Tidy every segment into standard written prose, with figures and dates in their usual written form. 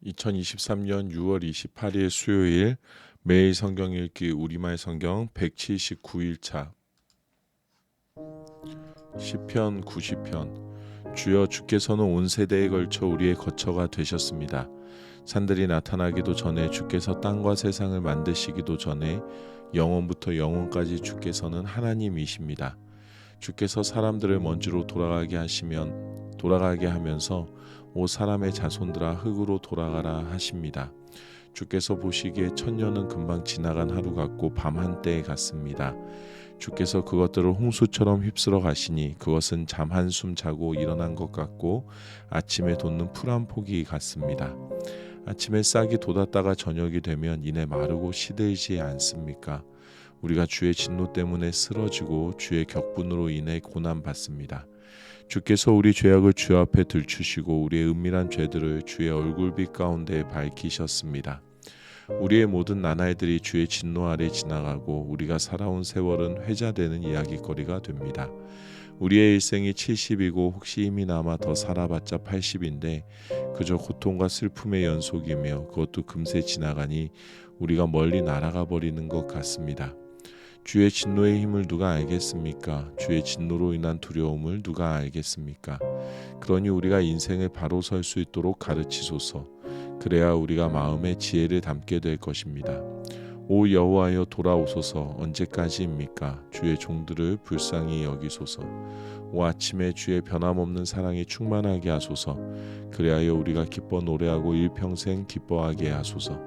2023년 6월 28일 수요일 매일 성경 읽기 우리말 성경 179일차 시편 90편. 주여, 주께서는 온 세대에 걸쳐 우리의 거처가 되셨습니다. 산들이 나타나기도 전에 주께서 땅과 세상을 만드시기도 전에 영원부터 영원까지 주께서는 하나님이십니다. 주께서 사람들을 먼지로 돌아가게 하면서 오 사람의 자손들아 흙으로 돌아가라 하십니다. 주께서 보시기에 천년은 금방 지나간 하루 같고 밤 한때에 같습니다. 주께서 그것들을 홍수처럼 휩쓸어 가시니 그것은 잠 한숨 자고 일어난 것 같고 아침에 돋는 풀 한 포기 같습니다. 아침에 싹이 돋았다가 저녁이 되면 이내 마르고 시들지 않습니까? 우리가 주의 진노 때문에 쓰러지고 주의 격분으로 인해 고난받습니다. 주께서 우리 죄악을 주 앞에 들추시고 우리의 은밀한 죄들을 주의 얼굴빛 가운데 밝히셨습니다. 우리의 모든 나날들이 주의 진노 아래 지나가고 우리가 살아온 세월은 회자되는 이야기거리가 됩니다. 우리의 일생이 70이고 혹시 힘이 남아 더 살아봤자 80인데 그저 고통과 슬픔의 연속이며 그것도 금세 지나가니 우리가 멀리 날아가 버리는 것 같습니다. 주의 진노의 힘을 누가 알겠습니까? 주의 진노로 인한 두려움을 누가 알겠습니까? 그러니 우리가 인생을 바로 설 수 있도록 가르치소서. 그래야 우리가 마음에 지혜를 담게 될 것입니다. 오 여호와여, 돌아오소서. 언제까지입니까? 주의 종들을 불쌍히 여기소서. 오 아침에 주의 변함없는 사랑이 충만하게 하소서. 그래야 우리가 기뻐 노래하고 일평생 기뻐하게 하소서.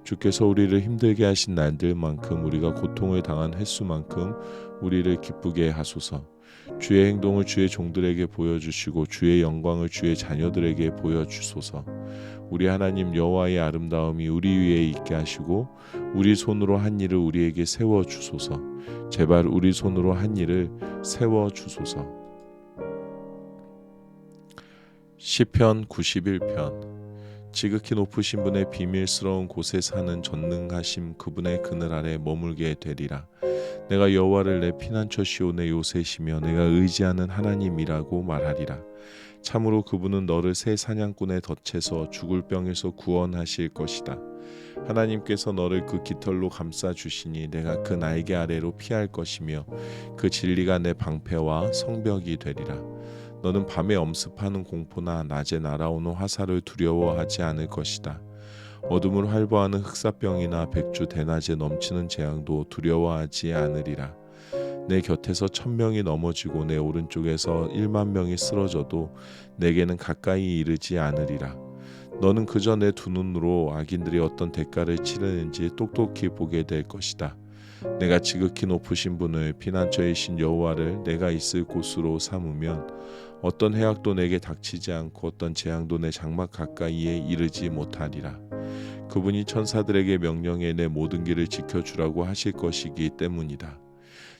주께서 우리를 힘들게 하신 날들만큼 우리가 고통을 당한 횟수만큼 우리를 기쁘게 하소서. 주의 행동을 주의 종들에게 보여주시고 주의 영광을 주의 자녀들에게 보여주소서. 우리 하나님 여호와의 아름다움이 우리 위에 있게 하시고 우리 손으로 한 일을 우리에게 세워주소서. 제발 우리 손으로 한 일을 세워주소서. 시편 91편. 지극히 높으신 분의 비밀스러운 곳에 사는 전능하심 그분의 그늘 아래 머물게 되리라. 내가 여호와를 내 피난처시오 내 요새시며 내가 의지하는 하나님이라고 말하리라. 참으로 그분은 너를 새 사냥꾼의 덫에서 죽을 병에서 구원하실 것이다. 하나님께서 너를 그 깃털로 감싸 주시니 내가 그 날개 아래로 피할 것이며 그 진리가 내 방패와 성벽이 되리라. 너는 밤에 엄습하는 공포나 낮에 날아오는 화살을 두려워하지 않을 것이다. 어둠을 활보하는 흑사병이나 백주 대낮에 넘치는 재앙도 두려워하지 않으리라. 내 곁에서 1000명이 넘어지고 내 오른쪽에서 100,000명이 쓰러져도 내게는 가까이 이르지 않으리라. 너는 그저 내 두 눈으로 악인들이 어떤 대가를 치르는지 똑똑히 보게 될 것이다. 내가 지극히 높으신 분을 피난처이신 여호와를 내가 있을 곳으로 삼으면 어떤 해악도 내게 닥치지 않고 어떤 재앙도 내 장막 가까이에 이르지 못하리라. 그분이 천사들에게 명령해 내 모든 길을 지켜주라고 하실 것이기 때문이다.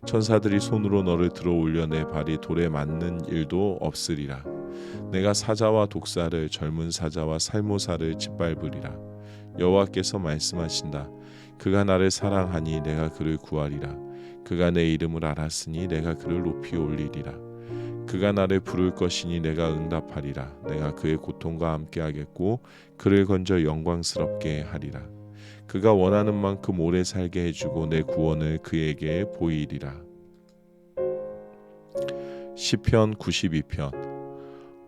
천사들이 손으로 너를 들어 올려 내 발이 돌에 맞는 일도 없으리라. 내가 사자와 독사를 젊은 사자와 살모사를 짓밟으리라. 여호와께서 말씀하신다. 그가 나를 사랑하니 내가 그를 구하리라. 그가 내 이름을 알았으니 내가 그를 높이 올리리라. 그가 나를 부를 것이니 내가 응답하리라. 내가 그의 고통과 함께하겠고 그를 건져 영광스럽게 하리라. 그가 원하는 만큼 오래 살게 해주고 내 구원을 그에게 보이리라. 시편 92편.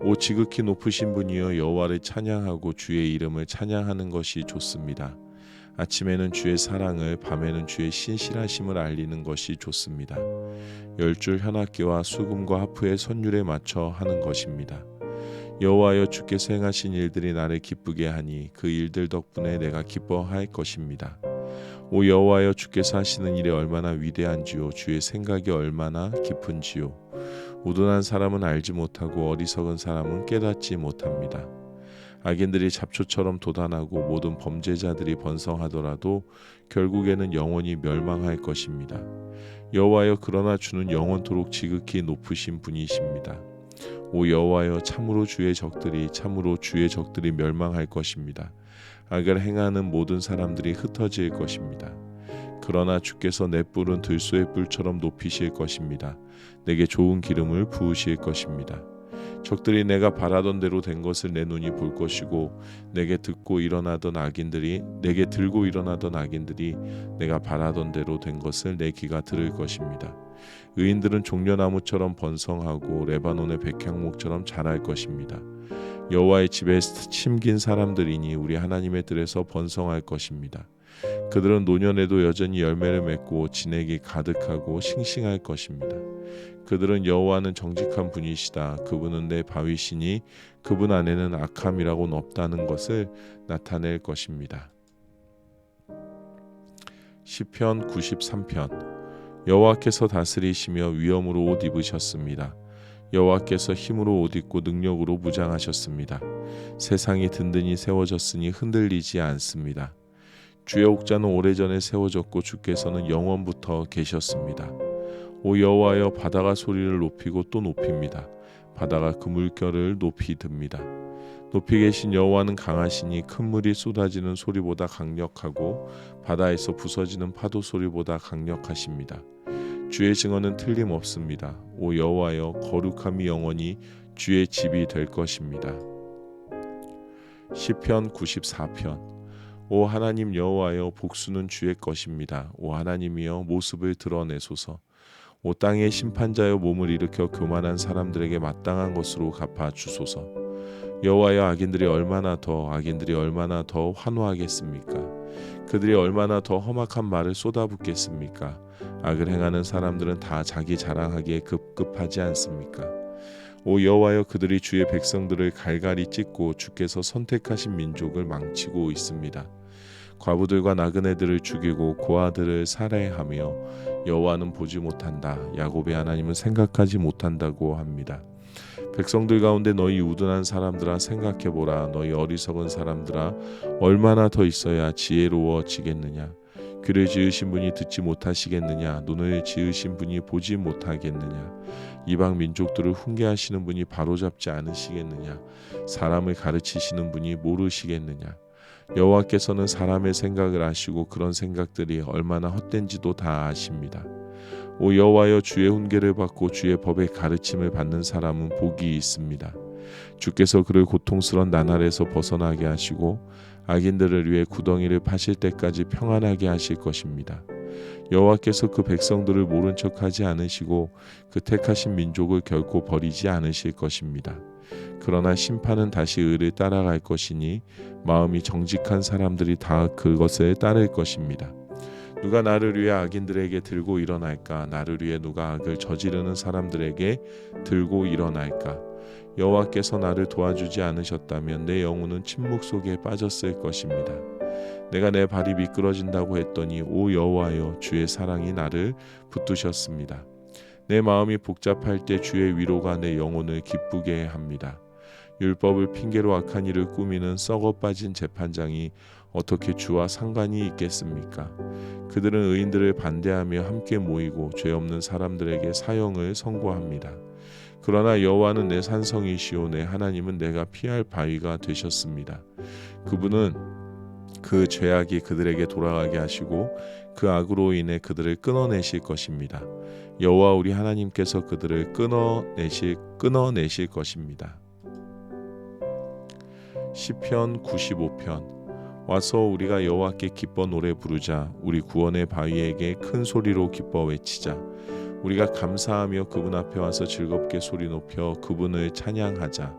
오 지극히 높으신 분이여, 여호와를 찬양하고 주의 이름을 찬양하는 것이 좋습니다. 아침에는 주의 사랑을, 밤에는 주의 신실하심을 알리는 것이 좋습니다. 10줄 현악기와 수금과 하프의 선율에 맞춰 하는 것입니다. 여호와여, 주께서 행하신 일들이 나를 기쁘게 하니 그 일들 덕분에 내가 기뻐할 것입니다. 오 여호와여, 주께서 하시는 일이 얼마나 위대한지요, 주의 생각이 얼마나 깊은지요. 우둔한 사람은 알지 못하고 어리석은 사람은 깨닫지 못합니다. 악인들이 잡초처럼 돋아나고 모든 범죄자들이 번성하더라도 결국에는 영원히 멸망할 것입니다. 여호와여, 그러나 주는 영원토록 지극히 높으신 분이십니다. 오 여호와여, 참으로 주의 적들이 멸망할 것입니다. 악을 행하는 모든 사람들이 흩어질 것입니다. 그러나 주께서 내 뿔은 들소의 뿔처럼 높이실 것입니다. 내게 좋은 기름을 부으실 것입니다. 적들이 내가 바라던 대로 된 것을 내 눈이 볼 것이고 내게 들고 일어나던 악인들이 내가 바라던 대로 된 것을 내 귀가 들을 것입니다. 의인들은 종려나무처럼 번성하고 레바논의 백향목처럼 자랄 것입니다. 여호와의 집에 심긴 사람들이니 우리 하나님의 뜰에서 번성할 것입니다. 그들은 노년에도 여전히 열매를 맺고 진액이 가득하고 싱싱할 것입니다. 그들은 여호와는 정직한 분이시다. 그분은 내 바위시니 그분 안에는 악함이라고는 없다는 것을 나타낼 것입니다. 시편 93편. 여호와께서 다스리시며 위엄으로 옷 입으셨습니다. 여호와께서 힘으로 옷 입고 능력으로 무장하셨습니다. 세상이 든든히 세워졌으니 흔들리지 않습니다. 주의 옥좌는 오래전에 세워졌고 주께서는 영원부터 계셨습니다. 오 여호와여, 바다가 소리를 높이고 또 높입니다. 바다가 그 물결을 높이 듭니다. 높이 계신 여호와는 강하시니 큰 물이 쏟아지는 소리보다 강력하고 바다에서 부서지는 파도 소리보다 강력하십니다. 주의 증언은 틀림없습니다. 오 여호와여, 거룩함이 영원히 주의 집이 될 것입니다. 시편 94편. 오 하나님 여호와여, 복수는 주의 것입니다. 오 하나님이여, 모습을 드러내소서. 오 땅의 심판자여, 몸을 일으켜 교만한 사람들에게 마땅한 것으로 갚아 주소서. 여호와여, 악인들이 얼마나 더 환호하겠습니까? 그들이 얼마나 더 험악한 말을 쏟아붓겠습니까? 악을 행하는 사람들은 다 자기 자랑하기에 급급하지 않습니까? 오 여호와여, 그들이 주의 백성들을 갈갈이 찢고 주께서 선택하신 민족을 망치고 있습니다. 과부들과 나그네들을 죽이고 고아들을 살해하며 여호와는 보지 못한다. 야곱의 하나님은 생각하지 못한다고 합니다. 백성들 가운데 너희 우둔한 사람들아 생각해보라. 너희 어리석은 사람들아 얼마나 더 있어야 지혜로워지겠느냐. 귀를 지으신 분이 듣지 못하시겠느냐. 눈을 지으신 분이 보지 못하겠느냐. 이방 민족들을 훈계하시는 분이 바로잡지 않으시겠느냐. 사람을 가르치시는 분이 모르시겠느냐. 여호와께서는 사람의 생각을 아시고 그런 생각들이 얼마나 헛된지도 다 아십니다. 오 여호와여, 주의 훈계를 받고 주의 법의 가르침을 받는 사람은 복이 있습니다. 주께서 그를 고통스러운 나날에서 벗어나게 하시고 악인들을 위해 구덩이를 파실 때까지 평안하게 하실 것입니다. 여호와께서 그 백성들을 모른 척하지 않으시고 그 택하신 민족을 결코 버리지 않으실 것입니다. 그러나 심판은 다시 의를 따라갈 것이니 마음이 정직한 사람들이 다 그것을 따를 것입니다. 누가 나를 위해 악인들에게 들고 일어날까? 나를 위해 누가 악을 저지르는 사람들에게 들고 일어날까? 여호와께서 나를 도와주지 않으셨다면 내 영혼은 침묵 속에 빠졌을 것입니다. 내가 내 발이 미끄러진다고 했더니 오 여호와여, 주의 사랑이 나를 붙드셨습니다. 내 마음이 복잡할 때 주의 위로가 내 영혼을 기쁘게 합니다. 율법을 핑계로 악한 일을 꾸미는 썩어 빠진 재판장이 어떻게 주와 상관이 있겠습니까? 그들은 의인들을 반대하며 함께 모이고 죄 없는 사람들에게 사형을 선고합니다. 그러나 여호와는 내 산성이시오, 내 하나님은 내가 피할 바위가 되셨습니다. 그분은 그 죄악이 그들에게 돌아가게 하시고 그 악으로 인해 그들을 끊어내실 것입니다. 여호와 우리 하나님께서 그들을 끊어내실 것입니다. 시편 95편. 와서 우리가 여호와께 기뻐 노래 부르자. 우리 구원의 바위에게 큰 소리로 기뻐 외치자. 우리가 감사하며 그분 앞에 와서 즐겁게 소리 높여 그분을 찬양하자.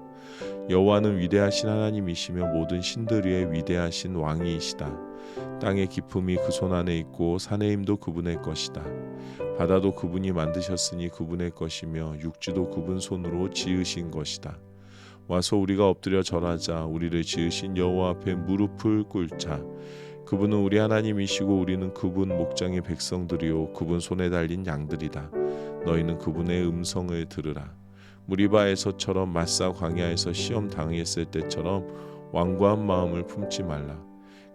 여호와는 위대하신 하나님이시며 모든 신들 위에 위대하신 왕이시다. 땅의 깊음이 그 손 안에 있고 산의 힘도 그분의 것이다. 바다도 그분이 만드셨으니 그분의 것이며 육지도 그분 손으로 지으신 것이다. 와서 우리가 엎드려 절하자. 우리를 지으신 여호와 앞에 무릎을 꿇자. 그분은 우리 하나님이시고 우리는 그분 목장의 백성들이요 그분 손에 달린 양들이다. 너희는 그분의 음성을 들으라. 무리바에서처럼 마사 광야에서 시험 당했을 때처럼 완고한 마음을 품지 말라.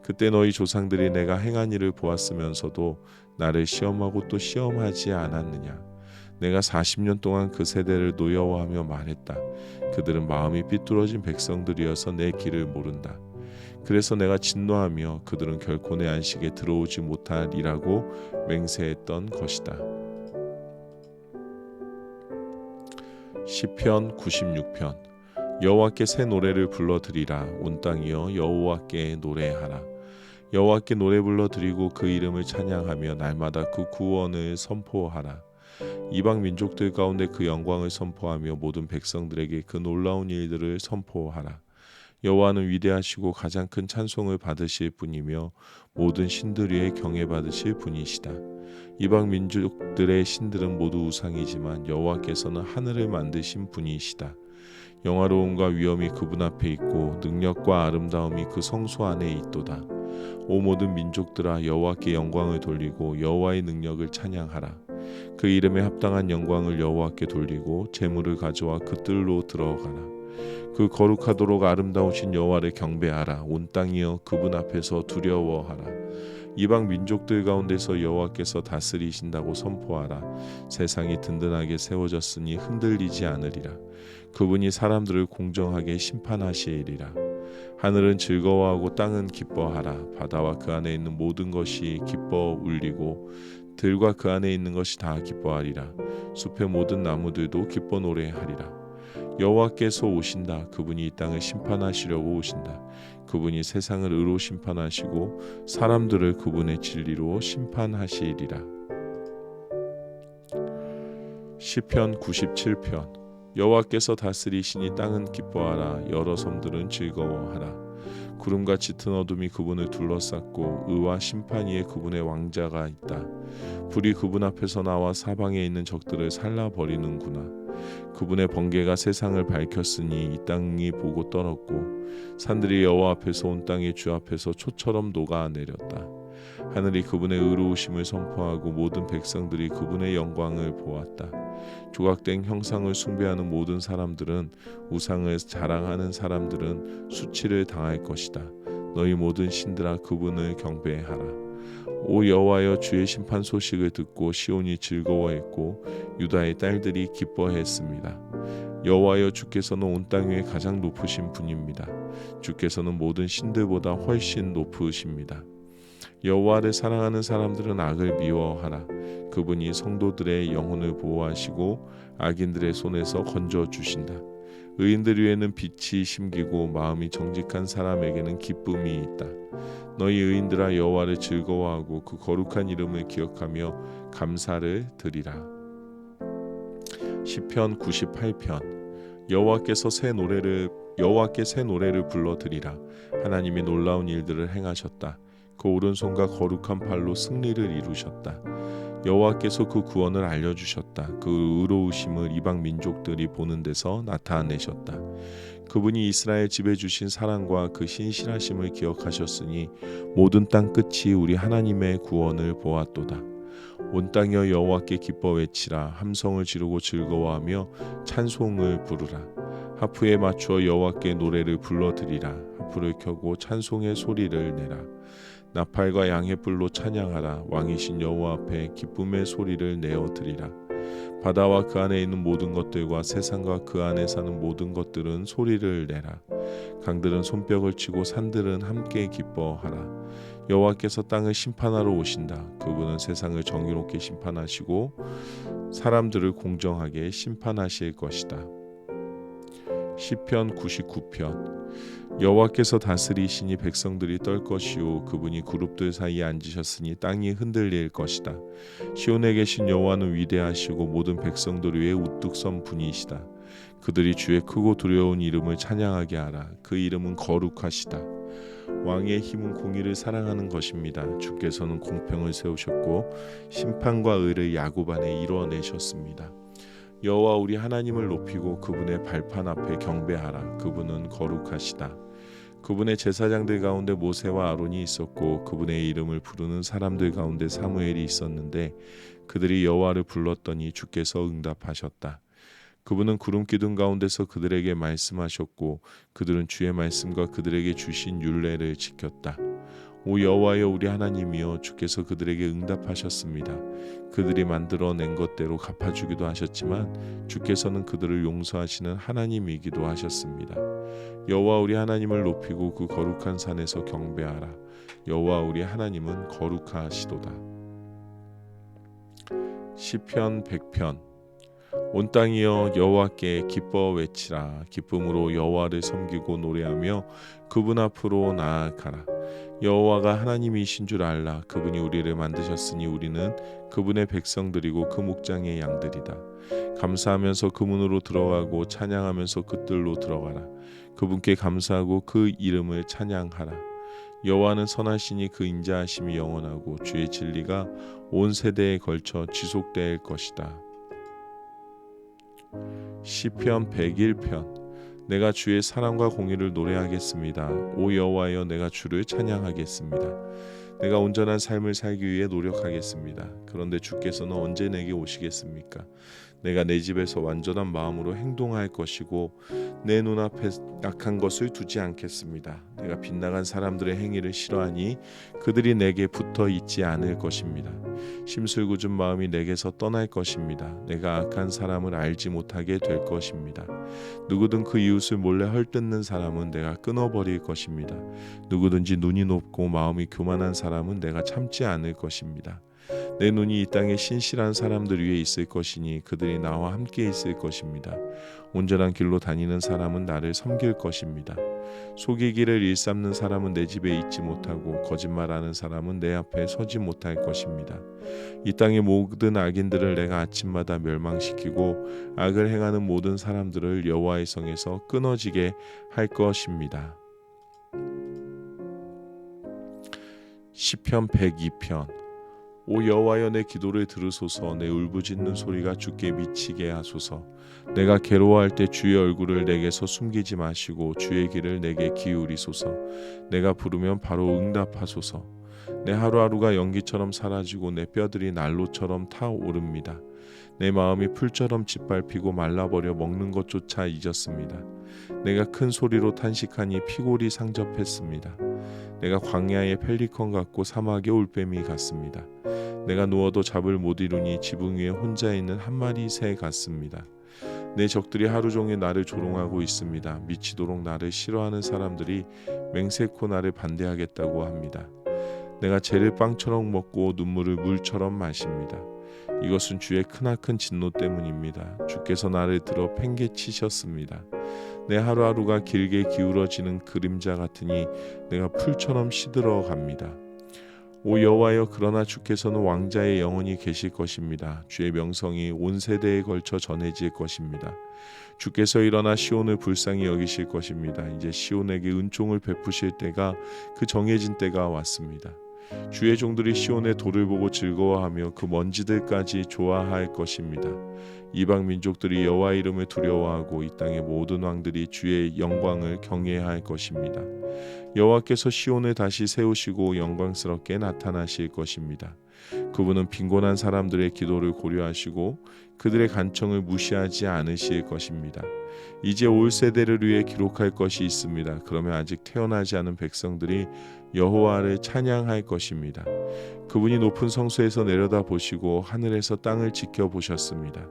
그때 너희 조상들이 내가 행한 일을 보았으면서도 나를 시험하고 또 시험하지 않았느냐. 내가 40년 동안 그 세대를 노여워하며 말했다. 그들은 마음이 삐뚤어진 백성들이어서 내 길을 모른다. 그래서 내가 진노하며 그들은 결코 내 안식에 들어오지 못하리라고 맹세했던 것이다. 시편 96편. 여호와께 새 노래를 불러드리라. 온 땅이여 여호와께 노래하라. 여호와께 노래 불러드리고 그 이름을 찬양하며 날마다 그 구원을 선포하라. 이방 민족들 가운데 그 영광을 선포하며 모든 백성들에게 그 놀라운 일들을 선포하라. 여호와는 위대하시고 가장 큰 찬송을 받으실 분이며 모든 신들 위에 경외 받으실 분이시다. 이방 민족들의 신들은 모두 우상이지만 여호와께서는 하늘을 만드신 분이시다. 영화로움과 위엄이 그분 앞에 있고 능력과 아름다움이 그 성소 안에 있도다. 오 모든 민족들아 여호와께 영광을 돌리고 여호와의 능력을 찬양하라. 그 이름에 합당한 영광을 여호와께 돌리고 재물을 가져와 그 뜰로 들어가라. 그 거룩하도록 아름다우신 여호와를 경배하라. 온 땅이여 그분 앞에서 두려워하라. 이방 민족들 가운데서 여호와께서 다스리신다고 선포하라. 세상이 든든하게 세워졌으니 흔들리지 않으리라. 그분이 사람들을 공정하게 심판하시리라. 하늘은 즐거워하고 땅은 기뻐하라. 바다와 그 안에 있는 모든 것이 기뻐 울리고 들과 그 안에 있는 것이 다 기뻐하리라. 숲의 모든 나무들도 기뻐 노래하리라. 여호와께서 오신다. 그분이 이 땅을 심판하시려고 오신다. 그분이 세상을 의로 심판하시고 사람들을 그분의 진리로 심판하시리라. 시편 97편. 여호와께서 다스리시니 땅은 기뻐하라. 여러 섬들은 즐거워하라. 구름과 짙은 어둠이 그분을 둘러쌌고 의와 심판 위에 그분의 왕자가 있다. 불이 그분 앞에서 나와 사방에 있는 적들을 살라버리는구나. 그분의 번개가 세상을 밝혔으니 이 땅이 보고 떨었고 산들이 여호와 앞에서 온 땅의 주 앞에서 초처럼 녹아내렸다. 하늘이 그분의 의로우심을 선포하고 모든 백성들이 그분의 영광을 보았다. 조각된 형상을 숭배하는 모든 사람들은 우상을 자랑하는 사람들은 수치를 당할 것이다. 너희 모든 신들아 그분을 경배하라. 오 여호와여 주의 심판 소식을 듣고 시온이 즐거워했고 유다의 딸들이 기뻐했습니다. 여호와여 주께서는 온 땅 위에 가장 높으신 분입니다. 주께서는 모든 신들보다 훨씬 높으십니다. 여호와를 사랑하는 사람들은 악을 미워하라. 그분이 성도들의 영혼을 보호하시고 악인들의 손에서 건져주신다. 의인들 위에는 빛이 심기고 마음이 정직한 사람에게는 기쁨이 있다. 너희 의인들아 여호와를 즐거워하고 그 거룩한 이름을 기억하며 감사를 드리라. 시편 98편. 여호와께 새 노래를 불러드리라. 하나님이 놀라운 일들을 행하셨다. 그 오른손과 거룩한 팔로 승리를 이루셨다. 여호와께서 그 구원을 알려주셨다. 그 의로우심을 이방 민족들이 보는 데서 나타내셨다. 그분이 이스라엘 집에 주신 사랑과 그 신실하심을 기억하셨으니 모든 땅 끝이 우리 하나님의 구원을 보았도다. 온 땅이여 여호와께 기뻐 외치라. 함성을 지르고 즐거워하며 찬송을 부르라. 하프에 맞추어 여호와께 노래를 불러드리라. 하프를 켜고 찬송의 소리를 내라. 나팔과 양해불로 찬양하라. 왕이신 여호와 앞에 기쁨의 소리를 내어 드리라. 바다와 그 안에 있는 모든 것들과 세상과 그 안에 사는 모든 것들은 소리를 내라. 강들은 손뼉을 치고 산들은 함께 기뻐하라. 여호와께서 땅을 심판하러 오신다. 그분은 세상을 정의롭게 심판하시고 사람들을 공정하게 심판하실 것이다. 시편 99편. 여호와께서 다스리시니 백성들이 떨 것이요 그분이 그룹들 사이에 앉으셨으니 땅이 흔들릴 것이다. 시온에 계신 여호와는 위대하시고 모든 백성들 위에 우뚝 선 분이시다. 그들이 주의 크고 두려운 이름을 찬양하게 하라. 그 이름은 거룩하시다. 왕의 힘은 공의를 사랑하는 것입니다. 주께서는 공평을 세우셨고 심판과 의를 야곱 안에 이루어내셨습니다. 여호와 우리 하나님을 높이고 그분의 발판 앞에 경배하라. 그분은 거룩하시다. 그분의 제사장들 가운데 모세와 아론이 있었고 그분의 이름을 부르는 사람들 가운데 사무엘이 있었는데 그들이 여호와를 불렀더니 주께서 응답하셨다. 그분은 구름 기둥 가운데서 그들에게 말씀하셨고 그들은 주의 말씀과 그들에게 주신 율례를 지켰다. 오 여호와여 우리 하나님이여 주께서 그들에게 응답하셨습니다. 그들이 만들어낸 것대로 갚아주기도 하셨지만 주께서는 그들을 용서하시는 하나님이기도 하셨습니다. 여호와 우리 하나님을 높이고 그 거룩한 산에서 경배하라. 여호와 우리 하나님은 거룩하시도다. 시편 100편. 온 땅이여 여호와께 기뻐 외치라. 기쁨으로 여호와를 섬기고 노래하며 그분 앞으로 나아가라. 여호와가 하나님이신 줄 알라. 그분이 우리를 만드셨으니 우리는 그분의 백성들이고 그 목장의 양들이다. 감사하면서 그 문으로 들어가고 찬양하면서 그 뜰로 들어가라. 그분께 감사하고 그 이름을 찬양하라. 여호와는 선하시니 그 인자하심이 영원하고 주의 진리가 온 세대에 걸쳐 지속될 것이다. 시편 101편. 내가 주의 사랑과 공의를 노래하겠습니다. 오 여호와여, 내가 주를 찬양하겠습니다. 내가 온전한 삶을 살기 위해 노력하겠습니다. 그런데 주께서는 언제 내게 오시겠습니까? 내가 내 집에서 완전한 마음으로 행동할 것이고 내 눈앞에 악한 것을 두지 않겠습니다. 내가 빗나간 사람들의 행위를 싫어하니 그들이 내게 붙어 있지 않을 것입니다. 심술궂은 마음이 내게서 떠날 것입니다. 내가 악한 사람을 알지 못하게 될 것입니다. 누구든 그 이웃을 몰래 헐뜯는 사람은 내가 끊어버릴 것입니다. 누구든지 눈이 높고 마음이 교만한 사람은 내가 참지 않을 것입니다. 내 눈이 이 땅에 신실한 사람들 위에 있을 것이니 그들이 나와 함께 있을 것입니다. 온전한 길로 다니는 사람은 나를 섬길 것입니다. 속이기를 일삼는 사람은 내 집에 있지 못하고 거짓말하는 사람은 내 앞에 서지 못할 것입니다. 이 땅의 모든 악인들을 내가 아침마다 멸망시키고 악을 행하는 모든 사람들을 여호와의 성에서 끊어지게 할 것입니다. 시편 102편. 오 여호와여, 내 기도를 들으소서. 내 울부짖는 소리가 주께 미치게 하소서. 내가 괴로워할 때 주의 얼굴을 내게서 숨기지 마시고 주의 귀를 내게 기울이소서. 내가 부르면 바로 응답하소서. 내 하루하루가 연기처럼 사라지고 내 뼈들이 난로처럼 타오릅니다. 내 마음이 풀처럼 짓밟히고 말라버려 먹는 것조차 잊었습니다. 내가 큰 소리로 탄식하니 피골이 상접했습니다. 내가 광야의 펠리컨 같고 사막의 올빼미 같습니다. 내가 누워도 잡을 못 이루니 지붕 위에 혼자 있는 한 마리 새 같습니다. 내 적들이 하루 종일 나를 조롱하고 있습니다. 미치도록 나를 싫어하는 사람들이 맹세코 나를 반대하겠다고 합니다. 내가 재를 빵처럼 먹고 눈물을 물처럼 마십니다. 이것은 주의 크나큰 진노 때문입니다. 주께서 나를 들어 팽개치셨습니다. 내 하루하루가 길게 기울어지는 그림자 같으니 내가 풀처럼 시들어 갑니다. 오 여호와여, 그러나 주께서는 왕자의 영원히 계실 것입니다. 주의 명성이 온 세대에 걸쳐 전해질 것입니다. 주께서 일어나 시온을 불쌍히 여기실 것입니다. 이제 시온에게 은총을 베푸실 때가, 그 정해진 때가 왔습니다. 주의 종들이 시온의 돌을 보고 즐거워하며 그 먼지들까지 좋아할 것입니다. 이방 민족들이 여호와 이름을 두려워하고 이 땅의 모든 왕들이 주의 영광을 경외할 것입니다. 여호와께서 시온을 다시 세우시고 영광스럽게 나타나실 것입니다. 그분은 빈곤한 사람들의 기도를 고려하시고 그들의 간청을 무시하지 않으실 것입니다. 이제 올 세대를 위해 기록할 것이 있습니다. 그러면 아직 태어나지 않은 백성들이 여호와를 찬양할 것입니다. 그분이 높은 성소에서 내려다 보시고 하늘에서 땅을 지켜보셨습니다.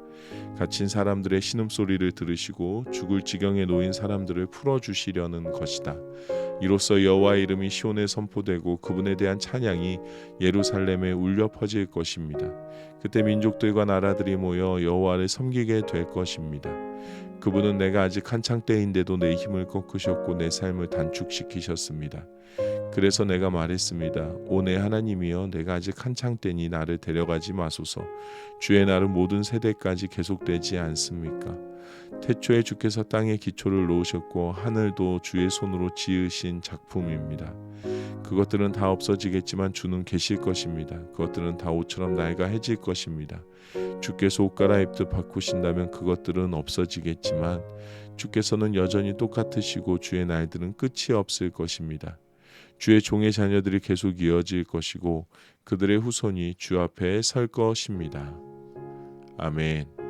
갇힌 사람들의 신음소리를 들으시고 죽을 지경에 놓인 사람들을 풀어주시려는 것이다. 이로써 여호와의 이름이 시온에 선포되고 그분에 대한 찬양이 예루살렘에 울려 퍼질 것입니다. 그때 민족들과 나라들이 모여 여호와를 섬기게 될 것입니다. 그분은 내가 아직 한창 때인데도 내 힘을 꺾으셨고 내 삶을 단축시키셨습니다. 그래서 내가 말했습니다. 오 내 하나님이여, 내가 아직 한창 때니 나를 데려가지 마소서. 주의 날은 모든 세대까지 계속되지 않습니까? 태초에 주께서 땅에 기초를 놓으셨고 하늘도 주의 손으로 지으신 작품입니다. 그것들은 다 없어지겠지만 주는 계실 것입니다. 그것들은 다 옷처럼 낡아해질 것입니다. 주께서 옷 갈아입듯 바꾸신다면 그것들은 없어지겠지만 주께서는 여전히 똑같으시고 주의 날들은 끝이 없을 것입니다. 주의 종의 자녀들이 계속 이어질 것이고 그들의 후손이 주 앞에 설 것입니다. 아멘.